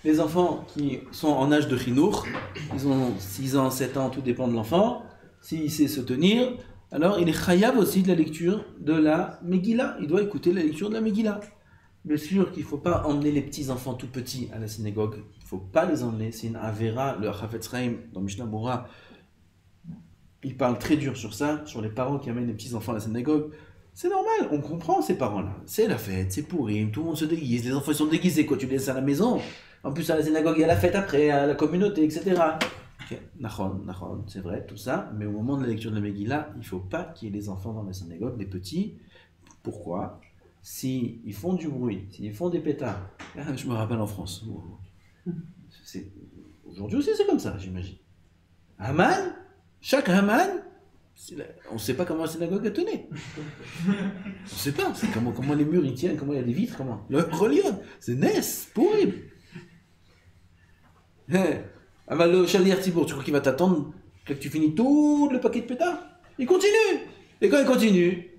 Les enfants qui sont en âge de chinour, ils ont 6 ans, 7 ans, tout dépend de l'enfant. S'il sait se tenir, alors il est chayav aussi de la lecture de la Megillah. Il doit écouter la lecture de la Megillah. Bien sûr qu'il ne faut pas emmener les petits enfants tout petits à la synagogue. Il ne faut pas les emmener. C'est une avera. Le Chafetz Chaim, dans Mishnah Bora, il parle très dur sur ça, sur les parents qui amènent les petits enfants à la synagogue. C'est normal, on comprend ces parents-là. C'est la fête, c'est pourri, tout le monde se déguise, les enfants ils sont déguisés quand tu les laisses à la maison. En plus, à la synagogue, il y a la fête après, à la communauté, etc. Okay. Nachon, c'est vrai, tout ça. Mais au moment de la lecture de la Megillah, il ne faut pas qu'il y ait des enfants dans la synagogue, des petits. Pourquoi? S'ils font du bruit, s'ils font des pétards. Je me rappelle en France. Aujourd'hui aussi, c'est comme ça, j'imagine. Haman, chaque Haman, On ne sait pas comment la synagogue a tenu. On ne sait pas. C'est comment les murs ils tiennent, comment il y a des vitres, comment. Le religion, c'est naisse, pourri. Le Chalier Tibour, tu crois qu'il va t'attendre que tu finis tout le paquet de pétards? Il continue. Et quand il continue,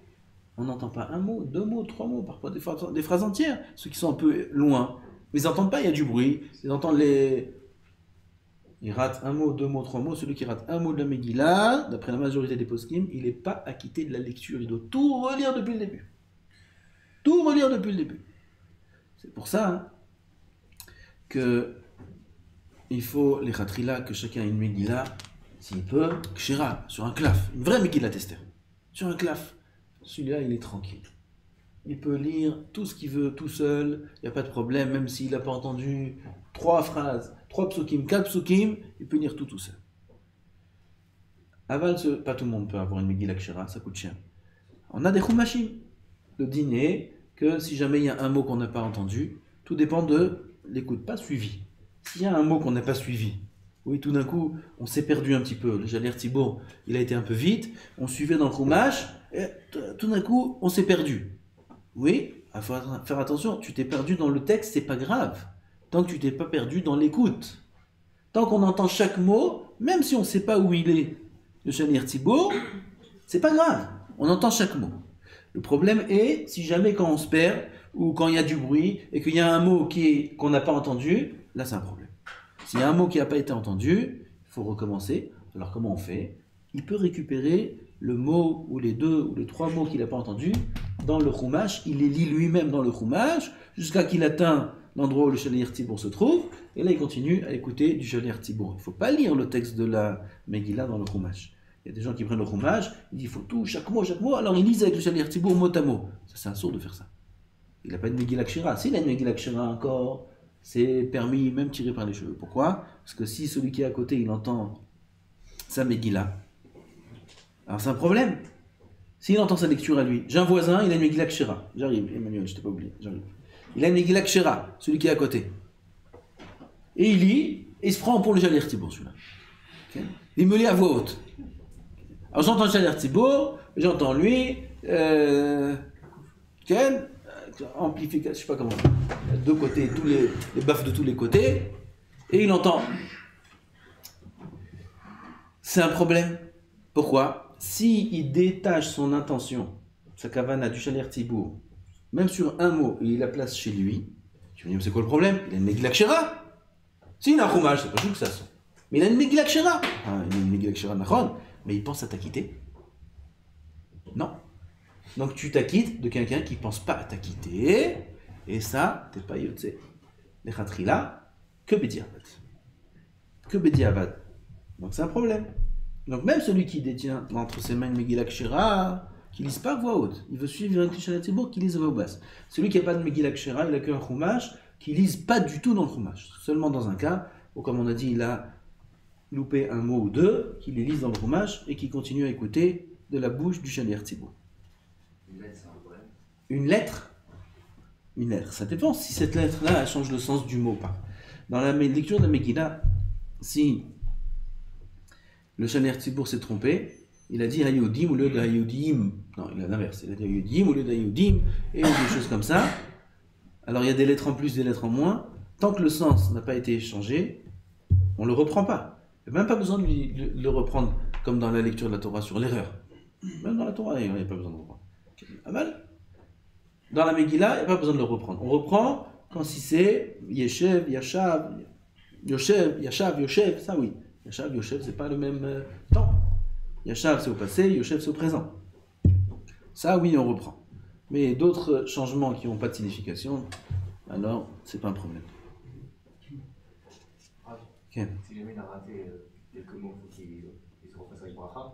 on n'entend pas un mot, 2 mots, 3 mots, parfois des phrases entières. Ceux qui sont un peu loin, mais ils n'entendent pas, il y a du bruit. Ils entendent les... Il rate 1 mot, 2 mots, 3 mots. Celui qui rate 1 mot de la Megillah, d'après la majorité des poskim, il n'est pas acquitté de la lecture. Il doit tout relire depuis le début. Tout relire depuis le début. C'est pour ça que il faut les khatrila, que chacun ait une Megillah, s'il peut, kshira, sur un klaf. Une vraie Megillah Esther. Sur un klaf. Celui-là, il est tranquille. Il peut lire tout ce qu'il veut tout seul, il n'y a pas de problème, même s'il n'a pas entendu 3 phrases, 3 psukim, 4 psukim, il peut lire tout seul. Aval, pas tout le monde peut avoir une Megillah Kshira, ça coûte cher. On a des chumashim. Le dîner, que si jamais il y a un mot qu'on n'a pas entendu, tout dépend de l'écoute, pas suivi. S'il y a un mot qu'on n'a pas suivi, oui, tout d'un coup, on s'est perdu un petit peu. Le Chalier Tibour, il a été un peu vite, on suivait dans le chumash, et tout d'un coup, on s'est perdu. Oui, il faut faire attention, tu t'es perdu dans le texte, c'est pas grave. Tant que tu t'es pas perdu dans l'écoute. Tant qu'on entend chaque mot, même si on ne sait pas où il est, le Chalier Tibour, c'est pas grave. On entend chaque mot. Le problème est, si jamais quand on se perd, ou quand il y a du bruit, et qu'il y a un mot qu'on n'a pas entendu, là c'est un problème. S'il y a un mot qui n'a pas été entendu, il faut recommencer. Alors comment on fait? Il peut récupérer le mot, ou les 2, ou les 3 mots qu'il n'a pas entendus, dans le chumash, il les lit lui-même dans le chumash, jusqu'à qu'il atteint l'endroit où le Chalier Tibour se trouve, et là il continue à écouter du Chalier Tibour. Il ne faut pas lire le texte de la Megillah dans le chumash. Il y a des gens qui prennent le chumash, ils disent il faut tout, chaque mot, alors ils lisent avec le Chalier Tibour mot à mot. Ça c'est un sourd de faire ça. Il n'a pas de Megillah Kshira. S'il a une Megillah Kshira encore, c'est permis, même tiré par les cheveux. Pourquoi? Parce que si celui qui est à côté, il entend sa Megillah, alors c'est un problème. S'il entend sa lecture à lui, j'ai un voisin, il a une Megillah Kshira. J'arrive, Emmanuel, je t'ai pas oublié, j'arrive. Il a une Megillah Kshira, celui qui est à côté. Et il lit, et il se prend pour le Chalier Tibour, celui-là. Okay. Il me lit à voix haute. Alors j'entends le Chalier Tibour, j'entends lui, amplification, je sais pas comment, deux côtés, tous les baffes de tous les côtés, et il entend. C'est un problème. Pourquoi? S'il détache son intention, sa kavana du Chalier Tibour, même sur un mot, et il la place chez lui, tu vas me dire, c'est quoi le problème? Il a une Megillah Kshira. S'il a un chumash, c'est pas juste que ça sent. Mais il a une Megillah Kshira. Ah, il a une Megillah Kshira nachon, mais il pense à t'acquitter. Non. Donc tu t'acquittes de quelqu'un qui ne pense pas à t'acquitter, et ça, t'es pas yotze. Les khatrila, que bediavad. Que bediavad. Donc c'est un problème. Donc même celui qui détient entre ses mains une Megillah Kshira, qui ne lise pas à voix haute, il veut suivre un Chalier Tibour qui lise à voix basse. Celui qui n'a pas de Megillah Kshira, il n'a qu'un chumash, qui ne lise pas du tout dans le chumash. Seulement dans un cas, où comme on a dit, il a loupé un mot ou deux, qu'il les lise dans le chumash, et qui continue à écouter de la bouche du Chalier Tibour. Une lettre, c'est un problème. Une lettre? Une lettre. Ça dépend si cette lettre-là, elle change le sens du mot ou pas. Dans la lecture de la Megillah, si le Chalier Tibour s'est trompé, il a dit Hayudim au lieu de Hayudim. Non, il a l'inverse. Il a dit Hayudim au lieu de Hayudim, et des choses comme ça. Alors il y a des lettres en plus, des lettres en moins. Tant que le sens n'a pas été changé, on ne le reprend pas. Il n'y a même pas besoin de le reprendre comme dans la lecture de la Torah sur l'erreur. Même dans la Torah, il n'y a pas besoin de reprendre. Amal. Dans la Megillah, il n'y a pas besoin de le reprendre. On reprend quand si c'est Yeshev, Yashav, Yoshev, Yashav, Yoshev, ça oui. Yashav, Yoshev, c'est pas le même temps. Yashav, c'est au passé, Yoshev, c'est au présent. Ça oui, on reprend. Mais d'autres changements qui n'ont pas de signification, alors, c'est pas un problème. Okay. Si jamais il a raté quelques mots, il faut qu'il se refasse avec bracha.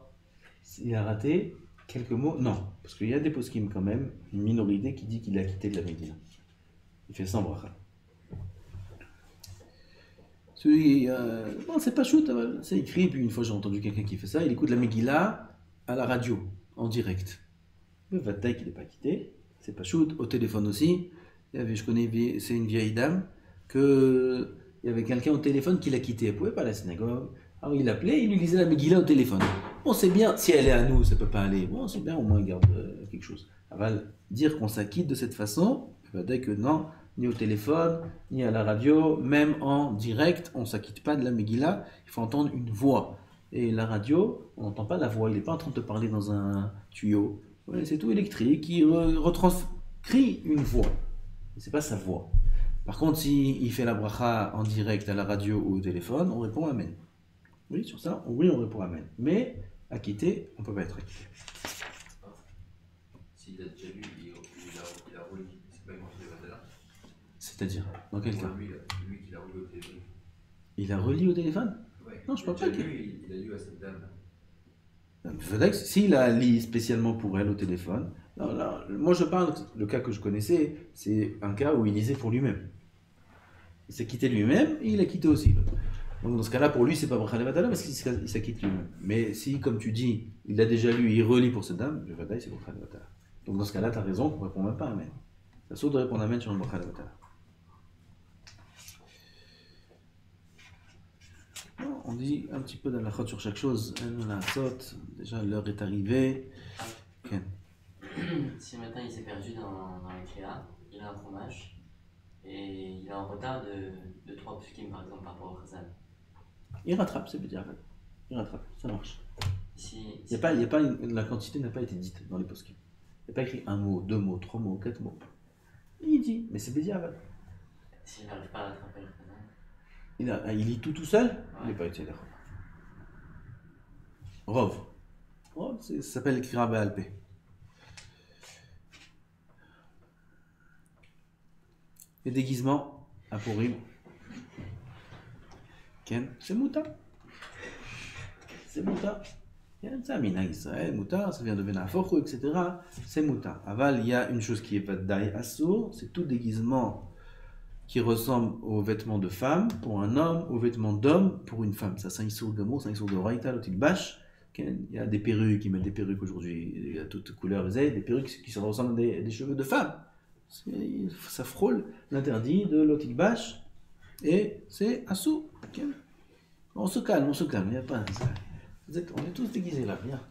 S'il a raté quelques mots, non. Parce qu'il y a des poskim quand même, une minorité qui dit qu'il a quitté de la Megillah. Il fait sans bracha. Celui, bon, c'est pas shoot, c'est écrit, puis une fois j'ai entendu quelqu'un qui fait ça, il écoute la Megillah à la radio, en direct. Le Vataï qu'il n'est pas quitté, c'est pas shoot, au téléphone aussi. Je connais, c'est une vieille dame, il y avait quelqu'un au téléphone qui l'a quitté, elle ne pouvait pas à la synagogue. Alors il l'appelait, il lui lisait la Megillah au téléphone. On sait bien, si elle est à nous, ça peut pas aller. Bon, c'est bien, au moins, il garde quelque chose. Dire qu'on s'acquitte de cette façon, dès que non, ni au téléphone, ni à la radio, même en direct, on ne s'acquitte pas de la Megillah, il faut entendre une voix. Et la radio, on n'entend pas la voix, il n'est pas en train de te parler dans un tuyau. Ouais, c'est tout électrique qui retranscrit une voix. Ce n'est pas sa voix. Par contre, s'il fait la bracha en direct à la radio ou au téléphone, on répond Amen. Oui, sur ça, oui, on répond Amen. Mais acquitté, on ne peut pas être acquitté. S'il a déjà lu, il a relu, c'est pas écrit là. C'est-à-dire, dans quel cas? Lui qui l'a relu au téléphone. Il a relu au téléphone? Ouais. Non, je ne parle pas. Il a lu à cette dame. FedEx, s'il a lu spécialement pour elle au téléphone, non, moi je parle, le cas que je connaissais, c'est un cas où il lisait pour lui-même. Il s'est quitté lui-même et il a quitté aussi. Donc dans ce cas-là, pour lui, c'est pas Bracha Levatala parce qu'il s'acquitte lui-même. Mais si, comme tu dis, il a déjà lu et il relit pour cette dame, le Vadaï, c'est Bracha Levatala. Donc dans ce cas-là, tu as raison, on ne répond même pas Amen. Ça saute de répondre Amen sur le Bracha Levatala. On dit un petit peu d'halachot sur chaque chose. Déjà l'heure est arrivée. Okay. Si le matin il s'est perdu dans les créas, il a un fromage et il est en retard de 3 psukim par exemple par rapport au Khazan. Il rattrape, c'est bien. Il rattrape, ça marche. La quantité n'a pas été dite dans les poskim. Il n'y a pas écrit un mot, 2 mots, 3 mots, 4 mots. Il dit, mais c'est bédiaval. S'il n'arrive pas à rattraper le Khazan. Il lit tout seul, il n'est pas utile. Rov, ça s'appelle Kira Baalpé. Les déguisements à Purim. Ken, c'est Mouta. C'est Mouta. C'est un minag Israël, Mouta, ça vient de Benafocho, etc. C'est Mouta. Aval, il y a une chose qui est pas d'aïe assour, c'est tout déguisement qui ressemble aux vêtements de femme pour un homme, aux vêtements d'homme pour une femme. Ça, c'est un issour de mot, c'est un issour de raïta, l'autre il bâche. Il y a des perruques, qui mettent des perruques aujourd'hui, il y a toutes couleurs, des perruques qui ressemblent à des cheveux de femme. Ça frôle l'interdit de l'autre il bâche et c'est assou. On se calme, il n'y a pas ça. On est tous déguisés là, viens.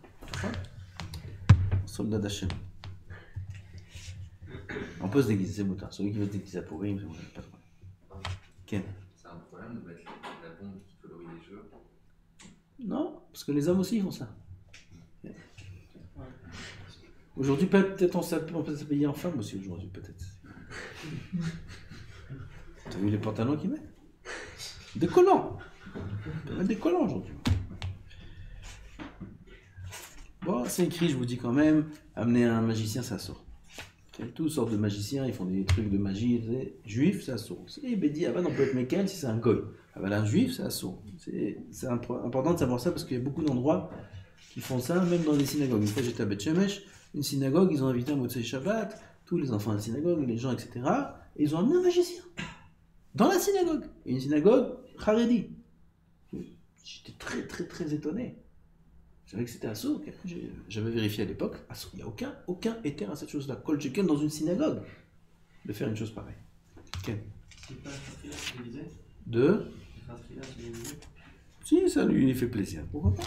Soldat d'Hachem. On peut se déguiser, c'est moutard. Celui qui veut se déguiser à Purim, c'est pas de problème. Ken. C'est un problème de mettre la bombe qui colorie les cheveux? Non, parce que les hommes aussi font ça. Aujourd'hui, peut-être on peut s'habiller en femme aussi, aujourd'hui, peut-être. T'as vu les pantalons qu'ils mettent? Des collants. On peut mettre des collants aujourd'hui. Bon, c'est écrit, je vous dis quand même, amener un magicien, ça sort. Il y a toutes sortes de magiciens, ils font des trucs de magie. Juif, ça sort. C'est Bédi, on peut être Mekel si c'est un goy. Un juif, ça sort. C'est important de savoir ça parce qu'il y a beaucoup d'endroits qui font ça, même dans les synagogues. Une fois j'étais à Beth Shemesh, une synagogue, ils ont invité un Motzei Shabbat, tous les enfants de la synagogue, les gens, etc. Et ils ont amené un magicien dans la synagogue. Et une synagogue Haredi. J'étais très très très étonné. Je savais que c'était Assour. J'avais vérifié à l'époque. Assour, il n'y a aucun éther à cette chose-là. Kol Sheken dans une synagogue de faire une chose pareille. Ken. C'est pas Khatria qui le disait? De Khatria qui le disait? Si, ça lui fait plaisir. Pourquoi pas?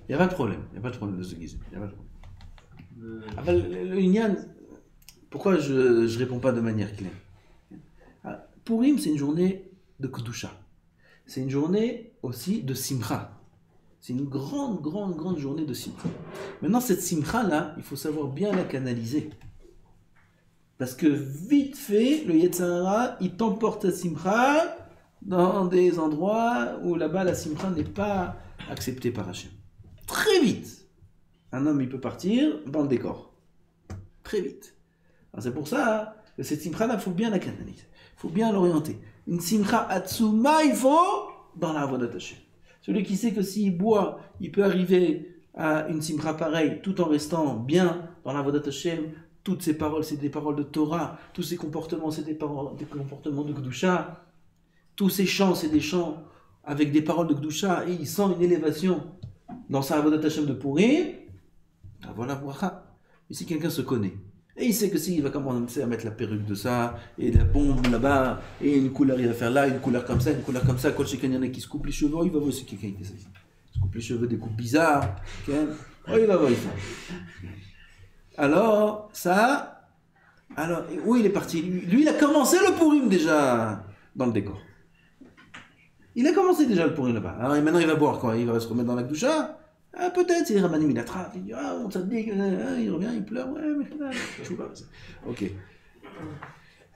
Il n'y a pas de problème. Il n'y a pas de problème de se guiser. Il n'y a pas de problème. Ah ben, le Inyan, pourquoi je ne réponds pas de manière claire? Purim, c'est une journée de Kedusha. C'est une journée aussi de Simcha. C'est une grande journée de Simcha. Maintenant, cette Simcha-là, il faut savoir bien la canaliser. Parce que vite fait, le Yetzer Hara, il t'emporte à Simcha dans des endroits où là-bas, la Simcha n'est pas acceptée par Hachem. Très vite. Un homme, il peut partir dans le décor. Très vite. Alors, c'est pour ça que cette Simcha-là, il faut bien la canaliser. Il faut bien l'orienter. Une Simcha Atsuma, il faut dans la voie d'Hachem. Celui qui sait que s'il boit, il peut arriver à une simcha pareille tout en restant bien dans la Vodat Hashem. Toutes ces paroles, c'est des paroles de Torah. Tous ces comportements, c'est des comportements de Kedusha. Tous ces chants, c'est des chants avec des paroles de Kedusha. Et il sent une élévation dans sa Vodat Hashem de Purim. Voilà, bracha. Mais si quelqu'un se connaît, et il sait que s'il va commencer à mettre la perruque de ça, et la bombe là-bas, et une couleur il va faire là, une couleur comme ça, Kol Sheken, il y en a qui se coupent les cheveux, il va voir si quelqu'un qui se coupe les cheveux des coupes bizarres. Okay? Oh, il va voir, il fait. Alors, ça. Alors, où il est parti? Lui, il a commencé le Purim déjà dans le décor. Il a commencé déjà le Purim là-bas. Alors, maintenant, il va boire quoi? Il va se remettre dans la doucha? Ah, peut-être, c'est Rabbanim, il attrape. Il dit, ah, on s'addique. Il revient, il pleure. Ouais, mais là, je sais pas. Ok.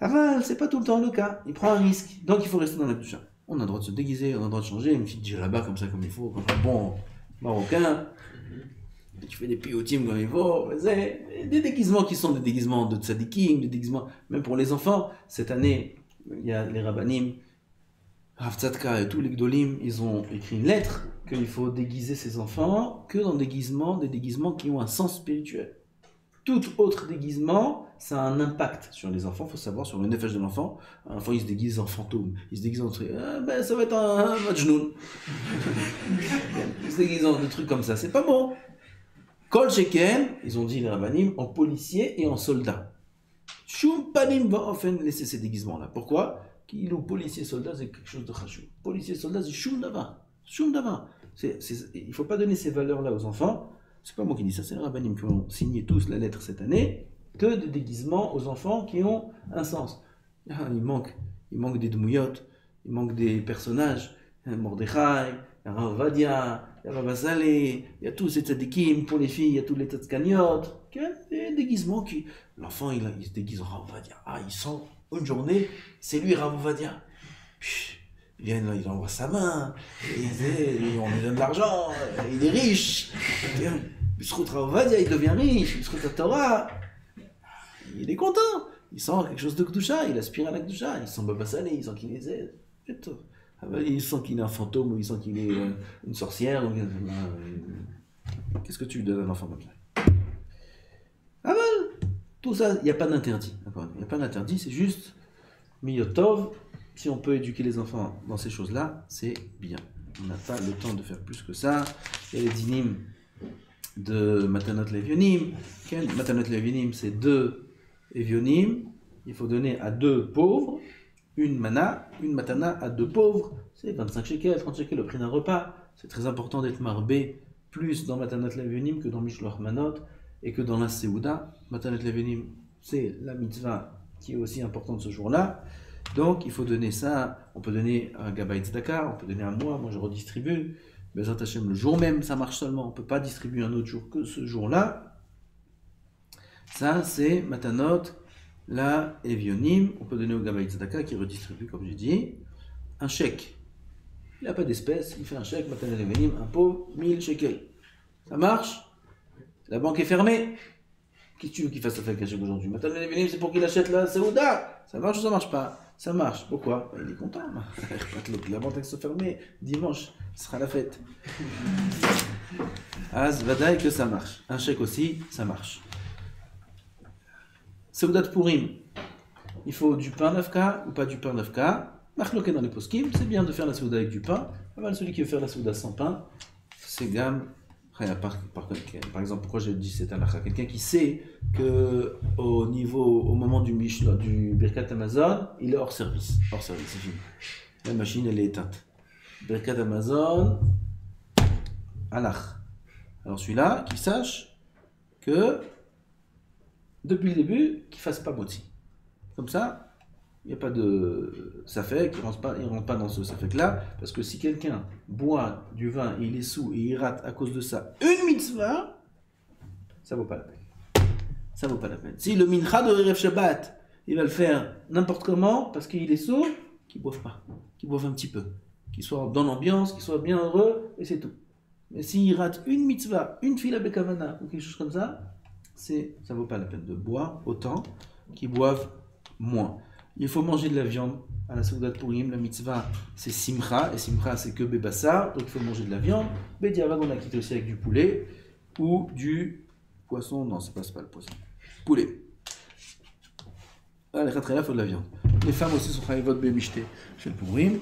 Aval, c'est pas tout le temps le cas. Il prend un risque. Donc, il faut rester dans la doucha. On a le droit de se déguiser, on a le droit de changer, une petite djellaba comme ça, comme il faut, comme un bon marocain. Tu fais des piotim comme il faut. Des déguisements qui sont des déguisements de tzadikim, des déguisements, même pour les enfants. Cette année, il y a les rabbanim, Rav Tzadka et tous les gdolim, ils ont écrit une lettre qu'il faut déguiser ses enfants que dans des déguisements qui ont un sens spirituel. Tout autre déguisement, ça a un impact sur les enfants, il faut savoir, sur le nefesh de l'enfant. Un enfant, il se déguise en fantôme, il se déguise en truc, ben ça va être un majnoun. Il se déguise en des trucs comme ça, c'est pas bon. Kol sheken, ils ont dit les rabbanim, en policier et en soldat. Shum panim va'ofen, laisser ces déguisements-là. Pourquoi? Qu'il ou policier soldat, c'est quelque chose de chachou. Policier soldat, c'est shum dava. Shum dava. Il ne faut pas donner ces valeurs-là aux enfants. C'est pas moi qui dis ça, c'est les rabbanim qui ont signé tous la lettre cette année, que des déguisements aux enfants qui ont un sens. Ah, il manque des dmouyot, il manque des personnages. Il y a Mordechai, il y a Rav Vadia, il y a Rav Azaleh, il y a tous ces tzadikim pour les filles, il y a tous les tzadkaniot. Des déguisements qui... L'enfant, il se déguise en Rav Vadia. Ah, il sent une journée, c'est lui Rav Vadia. Il vient, il envoie sa main, on lui donne de l'argent, il est riche. Il se retrouve Rav Vadia, il devient riche, il se retrouve à Torah. Il est content. Il sent quelque chose de Kedusha, il aspire à la Kedusha, il sent Baba Saleh, il sent qu'il est... Il sent qu'il est un fantôme, ou il sent qu'il est une sorcière. Qu'est-ce que tu donnes à un enfant comme ça? Ah ben, tout ça, il n'y a pas d'interdit. Il n'y a pas d'interdit, c'est juste Miyotov. Si on peut éduquer les enfants dans ces choses-là, c'est bien. On n'a pas le temps de faire plus que ça. Il y a les dinim de Matanot Levionim. Matanot Levionim, c'est 2 Evionim. Il faut donner à 2 pauvres une matana à 2 pauvres. C'est 25 shekels, 30 shekels, le prix d'un repas. C'est très important d'être marbé plus dans Matanot Levionim que dans Mishloach Manot et que dans la Seouda. Matanot Levionim, c'est la mitzvah qui est aussi importante ce jour-là. Donc, il faut donner ça. On peut donner à Gabay Tzedaka, on peut donner à moi je redistribue. Bezrat Hashem, le jour même, ça marche seulement. On ne peut pas distribuer un autre jour que ce jour-là. Ça, c'est Matanot, la Evionim. On peut donner au Gabay Tzedaka qui redistribue, comme j'ai dit, un chèque. Il n'a pas d'espèce, il fait un chèque, Matanot Evionim, un pauvre, 1000 shekels. Ça marche? La banque est fermée. Qu'est-ce que tu veux qu'il fasse avec un chèque aujourd'hui? Matanot Evionim, c'est pour qu'il achète la Seouda. Ça marche ou ça marche pas? Ça marche. Pourquoi? Il est content. La banque est fermée. Dimanche, ce sera la fête. Az vadaï que ça marche. Un chèque aussi, ça marche. Seudat Purim. Il faut du pain 9K ou pas du pain 9K. Marloqué dans les poskim, c'est bien de faire la souda avec du pain. Celui qui veut faire la souda sans pain, c'est gamme. Par exemple, pourquoi j'ai dit c'est halakha? Quelqu'un qui sait que au moment du Mishnah, du Birkat Amazon, il est hors service, c'est fini. La machine, elle est éteinte. Birkat Amazon, halakh. Alors celui-là, qu'il sache que depuis le début, qu'il fasse pas moti. Comme ça, il n'y a pas de safek, il ne rentre pas dans ce safek-là, parce que si quelqu'un boit du vin et il est saoul et il rate à cause de ça une mitzvah, ça vaut pas la peine. Ça vaut pas la peine. Si le mincha de Erev Shabbat, il va le faire n'importe comment, parce qu'il est saoul, qu'il ne boive pas, qu'il boive un petit peu, qu'il soit dans l'ambiance, qu'il soit bien heureux, et c'est tout. Mais s'il rate une mitzvah, une fila bekavana, ou quelque chose comme ça, ça vaut pas la peine de boire autant qu'ils boivent moins. Il faut manger de la viande à la Seudat Purim. La mitzvah, c'est simcha, et simcha, c'est que bébassar, donc il faut manger de la viande. Bédiavad, on a quitté aussi avec du poulet ou du poisson. Non, c'est pas le poisson. Poulet. Les khatrela, il faut de la viande. Les femmes aussi sont chayevot bémishté chez le Purim.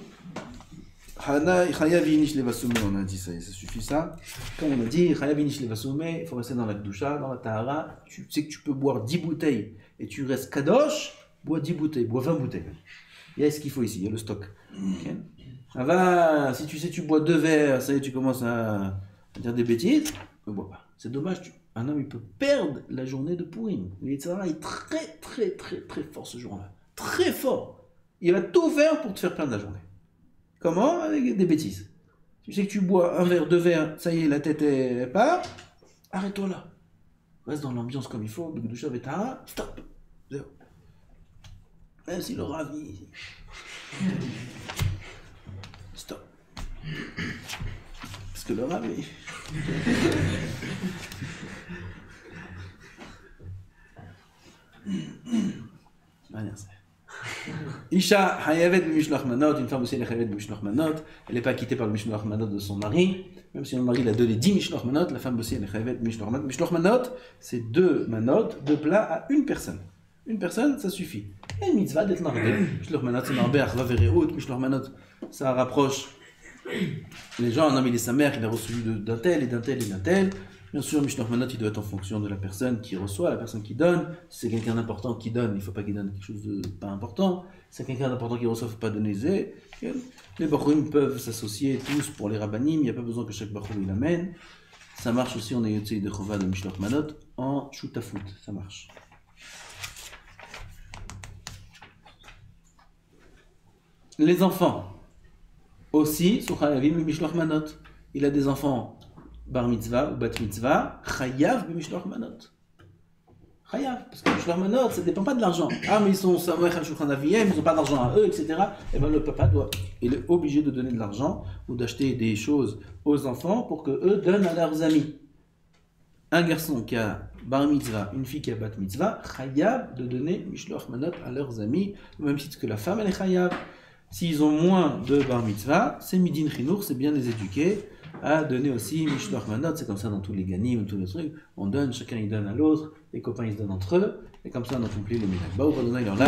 Chayavinish levasume, on a dit ça, ça suffit ça. Comme on a dit, chayavinish levasume, il faut rester dans la kedusha, dans la tahara. Tu sais que tu peux boire 10 bouteilles et tu restes kadosh. Bois 10 bouteilles, bois 20 bouteilles. Il y a ce qu'il faut ici, il y a le stock. Okay. Ah va, si tu sais tu bois 2 verres, ça y est, tu commences à dire des bêtises, ne bois pas. C'est dommage, un homme il peut perdre la journée de Pourim. Il est très fort ce jour-là. Très fort. Il va tout faire pour te faire perdre la journée. Comment? Avec des bêtises. Tu sais que tu bois 1 verre, 2 verres, ça y est, la tête est part, arrête-toi là. Reste dans l'ambiance comme il faut, Begdusha Vetara, stop. Zéro. Même si le ravi. Stop. Parce que le ravi. Isha hayavet b'mishloach manot, une femme aussi elle est hayavet b'mishloach manot, elle n'est pas quittée par le mishloach manot de son mari, même si le mari l'a donné 10 mishloach manot, la femme aussi elle est hayavet b'mishloach manot. Mishloach manot, c'est 2 manot, 2 plats à une personne. Une personne, ça suffit. Et une mitzvah d'être marbé. Mishloach manot, c'est marbé, achva vereut, mishloach manot, ça rapproche les gens. Un homme il est sa mère, il a reçu d'un tel et d'un tel et d'un tel. Bien sûr, Mishloach manot, il doit être en fonction de la personne qui reçoit, la personne qui donne. Si c'est quelqu'un d'important qui donne, il ne faut pas qu'il donne quelque chose de pas important. Si c'est quelqu'un d'important qui reçoit, il ne faut pas donner zé. Les bachorim peuvent s'associer tous pour les rabbanim, il n'y a pas besoin que chaque bachour il amène. Ça marche aussi, on est yotzei de chova de Mishloach manot en shutafut, ça marche. Les enfants aussi, sont chayavim le Mishloach manot. Il a des enfants bar mitzvah ou bat mitzvah, chayav b'mishloach manot. Chayav, parce que mishloach manot, ça ne dépend pas de l'argent. Ah, mais ils sont samech al shulchan aviyem, ils n'ont pas d'argent à eux, etc. Et bien le papa il est obligé de donner de l'argent ou d'acheter des choses aux enfants pour que eux donnent à leurs amis. Un garçon qui a bar mitzvah, une fille qui a bat mitzvah, chayav de donner mishloach manot à leurs amis, au même titre que la femme, elle est chayav. S'ils ont moins de bar mitzvah, c'est midin chinour, c'est bien les éduquer à donner aussi mishloach manot. C'est comme ça dans tous les ganim, tous les trucs. On donne, chacun il donne à l'autre, les copains ils se donnent entre eux, et comme ça on accomplit le miracle. Bah, il en a.